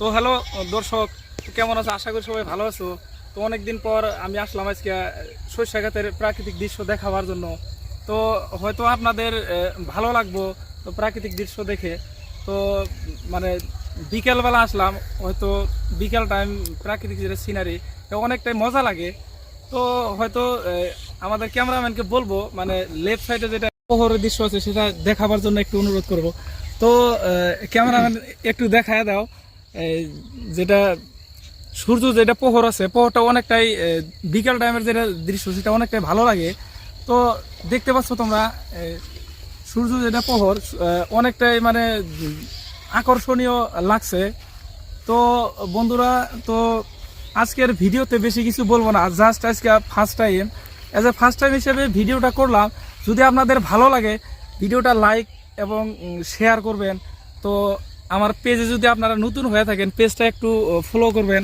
তো হ্যালো দর্শক, কেমন আছো? আশা করি সবাই ভালো আছো। তো অনেকদিন পর আমি আসলাম আজকে সরিষাঘাটের প্রাকৃতিক দৃশ্য দেখাবার জন্য। তো হয়তো আপনাদের ভালো লাগবো তো প্রাকৃতিক দৃশ্য দেখে। তো মানে বিকেলবেলা আসলাম, হয়তো বিকেল টাইম প্রাকৃতিক যেটা সিনারি অনেকটাই মজা লাগে। তো হয়তো আমাদের ক্যামেরাম্যানকে বলবো মানে লেফট সাইডে যেটা শহরের দৃশ্য আছে সেটা দেখাবার জন্য একটু অনুরোধ করব। তো ক্যামেরাম্যান একটু দেখায় দাও যেটা সূর্য যেটা প্রহর আছে, প্রহরটা অনেকটাই বিকেল টাইমের যেটা দৃশ্য সেটা অনেকটাই ভালো লাগে। তো দেখতে পাচ্ছ তোমরা সূর্য যেটা প্রহর অনেকটাই মানে আকর্ষণীয় লাগছে। তো বন্ধুরা, তো আজকের ভিডিওতে বেশি কিছু বলবো না, জাস্ট আজকে ফার্স্ট টাইম ফার্স্ট টাইম হিসেবে ভিডিওটা করলাম। যদি আপনাদের ভালো লাগে ভিডিওটা লাইক এবং শেয়ার করবেন। তো আমার পেজে যদি আপনারা নতুন হয়ে থাকেন পেজটা একটু ফলো করবেন।